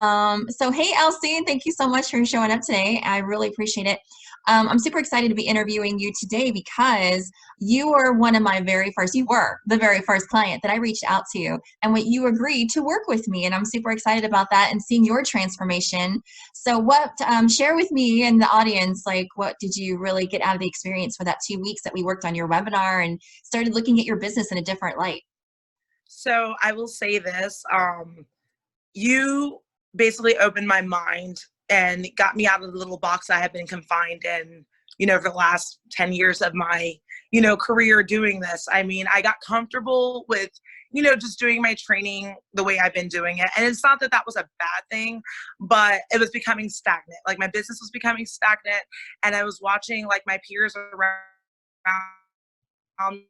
So hey, Alcine, thank you so much for showing up today. I really appreciate it. I'm super excited to be interviewing you today because you were one of my you were the very first client that I reached out to, and what you agreed to work with me. And I'm super excited about that and seeing your transformation. So share with me and the audience, like, what did you really get out of the experience for that 2 weeks that we worked on your webinar and started looking at your business in a different light? So I will say this, you basically opened my mind and got me out of the little box I have been confined in, for the last 10 years of my, career doing this. I mean, I got comfortable with, just doing my training the way I've been doing it. And it's not that that was a bad thing, but it was becoming stagnant. Like my business was becoming stagnant, and I was watching like my peers around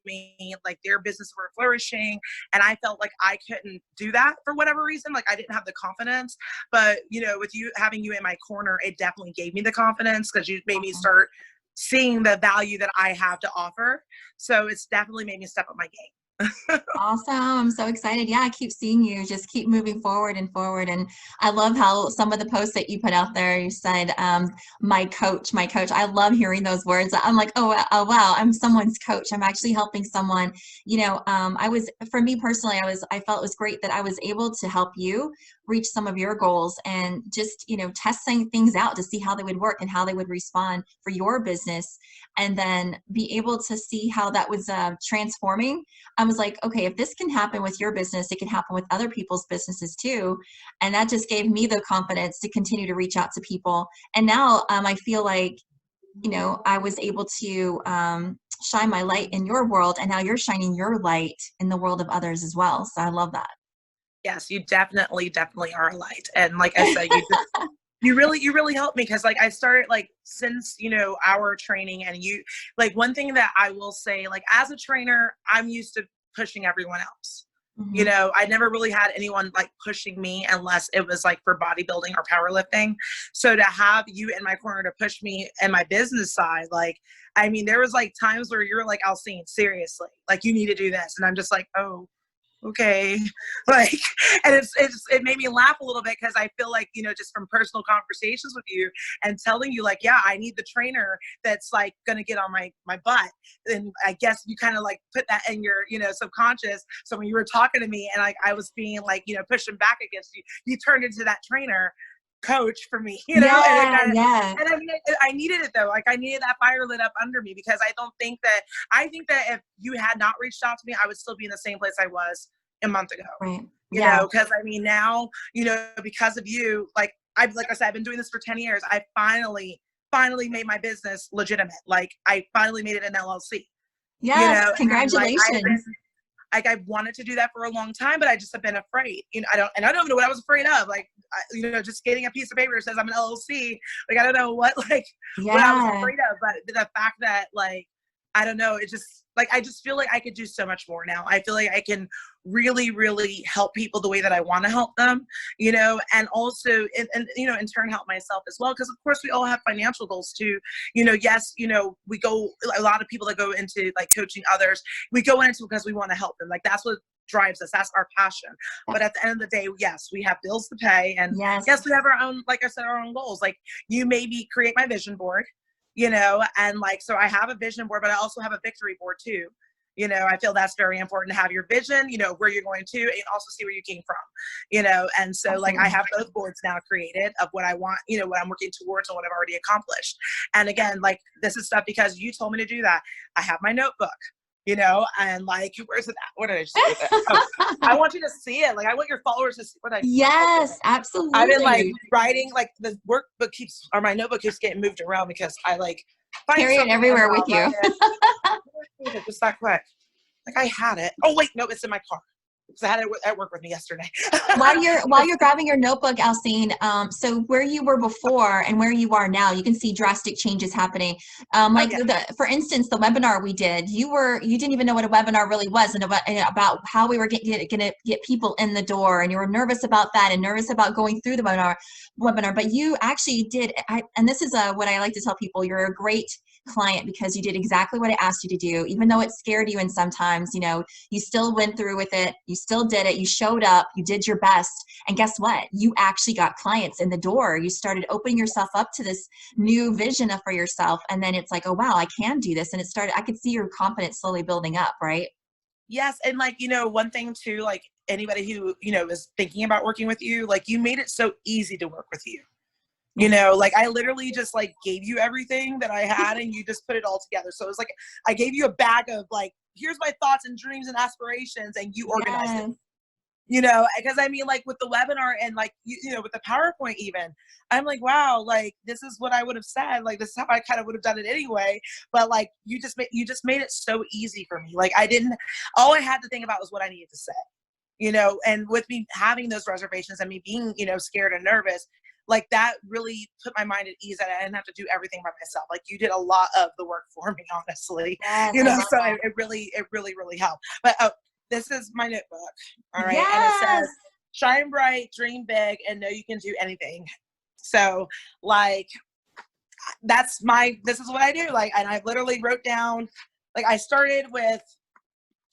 me, like their business were flourishing, and I felt like I couldn't do that for whatever reason. Like I didn't have the confidence. But with you having you in my corner, it definitely gave me the confidence, because you made me start seeing the value that I have to offer. So it's definitely made me step up my game. Awesome. I'm so excited. Yeah, I keep seeing you just keep moving forward and forward. And I love how some of the posts that you put out there, you said, my coach, my coach. I love hearing those words. I'm like, oh, wow, I'm someone's coach. I'm actually helping someone. For me personally, I felt it was great that I was able to help you reach some of your goals and just, testing things out to see how they would work and how they would respond for your business. And then be able to see how that was transforming. I was like, okay, if this can happen with your business, it can happen with other people's businesses too. And that just gave me the confidence to continue to reach out to people. And now I feel like, I was able to shine my light in your world, and now you're shining your light in the world of others as well. So I love that. Yes, you definitely are a light. And like I said, you really helped me, because like I started like since our training, and you like, one thing that I will say, like as a trainer, I'm used to pushing everyone else. Mm-hmm. I never really had anyone like pushing me unless it was like for bodybuilding or powerlifting. So to have you in my corner to push me and my business side, like, I mean, there was like times where you're like, Alcine, seriously, like you need to do this. And I'm just like, oh, okay. Like, and it made me laugh a little bit, because I feel like, just from personal conversations with you and telling you like, yeah, I need the trainer that's like gonna get on my butt. And I guess you kind of like put that in your subconscious. So when you were talking to me and like I was being like pushing back against you, you turned into that trainer coach for me, and it Yeah, kind of, yeah. and I mean, I needed it though. Like I needed that fire lit up under me, because I think that if you had not reached out to me, I would still be in the same place I was a month ago. Right. Yeah. Because I mean now, because of you, like I said, I've been doing this for 10 years. I finally made my business legitimate. Like I finally made it an LLC. Yes. And like Congratulations. I wanted to do that for a long time, but I just have been afraid. I don't even know what I was afraid of. Like, just getting a piece of paper that says I'm an LLC. Like, I don't know what I was Yeah. afraid of, but the fact that like, I don't know, it just like, I just feel like I could do so much more now. I feel like I can really, really help people the way that I want to help them, and also, and in turn help myself as well. Because of course we all have financial goals too. Yes, we go, a lot of people that go into like coaching others, we go into it because we want to help them. Like that's what drives us. That's our passion. But at the end of the day, yes, we have bills to pay. And Yes. yes, we have our own, like I said, our own goals. Like you maybe create my vision board, and like, so I have a vision board, but I also have a victory board too. I feel that's very important to have your vision, where you're going to, and also see where you came from, and so like I Absolutely. have both boards now created of what I want, what I'm working towards and what I've already accomplished. And again, like this is stuff because you told me to do that. I have my notebook, and like, where's it at? What did I just do with it? Oh, I want you to see it. Like, I want your followers to see what I, okay. Yes, I've been like absolutely. writing, like the workbook keeps, or my notebook keeps getting moved around because I like find Carry it something and then everywhere with I'll you. write it. Just that quick. Like I had it. Oh wait, no, it's in my car. Because I had it at work with me yesterday. While you're grabbing your notebook, Alcine, so where you were before and where you are now, you can see drastic changes happening. Oh Like yeah. for instance, the webinar we did, you didn't even know what a webinar really was, and about how we were going to get people in the door, and you were nervous about that and nervous about going through the webinar. But you actually did, and this is what I like to tell people: you're a great client because you did exactly what I asked you to do, even though it scared you. And sometimes, you know, you still went through with it. You still did it. You showed up, you did your best. And guess what? You actually got clients in the door. You started opening yourself up to this new vision for yourself. And then it's like, oh, wow, I can do this. And it started, I could see your confidence slowly building up, right? Yes. And like, you know, one thing too, like anybody who, you know, is thinking about working with you, like you made it so easy to work with you. You know, like I literally just like gave you everything that I had and you just put it all together. So it was like, I gave you a bag of like, here's my thoughts and dreams and aspirations, and you organized it. You know, because I mean, like with the webinar and like, you know, with the PowerPoint even, I'm like, wow, like this is what I would have said. Like this is how I kind of would have done it anyway. But like, you just made it so easy for me. Like all I had to think about was what I needed to say, you know, and with me having those reservations and me being, you know, scared and nervous, like that really put my mind at ease that I didn't have to do everything by myself. Like you did a lot of the work for me, honestly, Yes, you know, so it really helped. But this is my notebook. All right. Yes. And it says, shine bright, dream big, and know you can do anything. So like, this is what I do. Like, and I literally wrote down, like I started with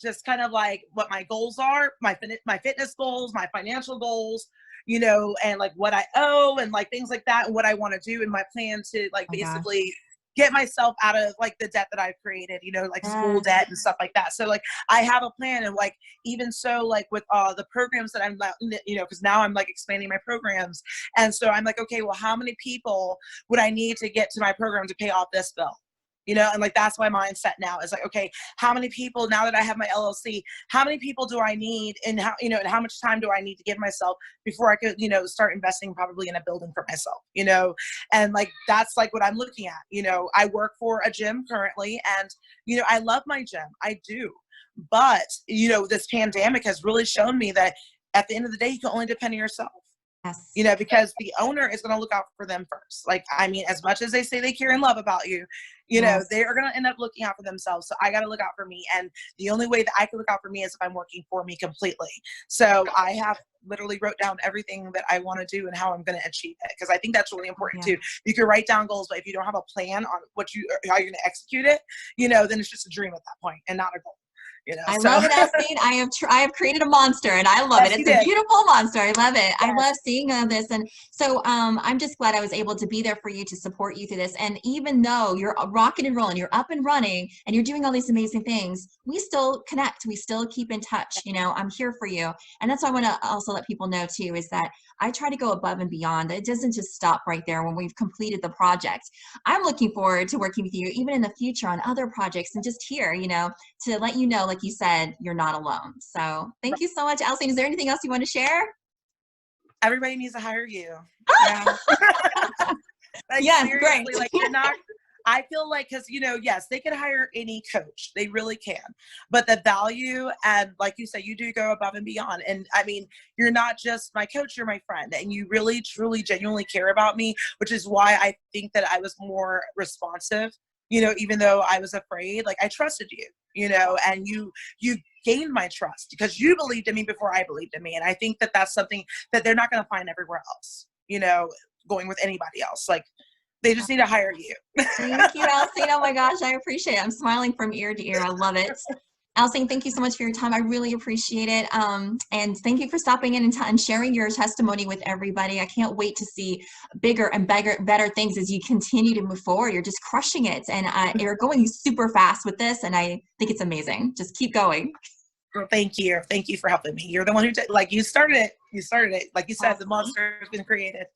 just kind of like what my goals are, my fitness goals, my financial goals, you know, and like what I owe and like things like that and what I want to do and my plan to like basically get myself out of like the debt that I've created, you know, like school debt and stuff like that. So like I have a plan, and like even so like with the programs that I'm, you know, because now I'm like expanding my programs. And so I'm like, okay, well, how many people would I need to get to my program to pay off this bill? You know, and like, that's my mindset now is like, okay, how many people, now that I have my LLC, how many people do I need, and how, you know, and how much time do I need to give myself before I could, you know, start investing probably in a building for myself, you know? And like, that's like what I'm looking at. You know, I work for a gym currently, and, you know, I love my gym. I do. But, you know, this pandemic has really shown me that at the end of the day, you can only depend on yourself. Yes. You know, because the owner is going to look out for them first. Like, I mean, as much as they say they care and love about you, you know, they are going to end up looking out for themselves. So I got to look out for me. And the only way that I can look out for me is if I'm working for me completely. So I have literally wrote down everything that I want to do and how I'm going to achieve it. Because I think that's really important too. You can write down goals, but if you don't have a plan on how you're going to execute it, you know, then it's just a dream at that point and not a goal. You know, I love it, Alcine. I have created a monster, and I love it. It's a beautiful monster. I love it. Yes. I love seeing this. And so I'm just glad I was able to be there for you to support you through this. And even though you're rocking and rolling, you're up and running, and you're doing all these amazing things, we still connect. We still keep in touch. You know, I'm here for you. And that's what I want to also let people know too, is that I try to go above and beyond. It doesn't just stop right there when we've completed the project. I'm looking forward to working with you even in the future on other projects, and just here, you know, to let you know, like you said, you're not alone. So thank you so much, Alcine. Is there anything else you want to share? Everybody needs to hire you. Yeah. Like, yes, seriously, great. like you're not, I feel like, because, you know, yes, they can hire any coach. They really can. But the value, and like you said, you do go above and beyond. And I mean, you're not just my coach, you're my friend. And you really, truly, genuinely care about me, which is why I think that I was more responsive, you know, even though I was afraid. Like, I trusted you, you know, and you gained my trust because you believed in me before I believed in me. And I think that that's something that they're not going to find everywhere else, you know, going with anybody else. Like, they just need to hire you. Thank you, Alcine. Oh my gosh, I appreciate it. I'm smiling from ear to ear. I love it. Alcine, thank you so much for your time. I really appreciate it. And thank you for stopping in and sharing your testimony with everybody. I can't wait to see bigger and better things as you continue to move forward. You're just crushing it. And you're going super fast with this. And I think it's amazing. Just keep going. Well, thank you. Thank you for helping me. You're the one who did, like, you started it. You started it. Like you said, the monster has been created.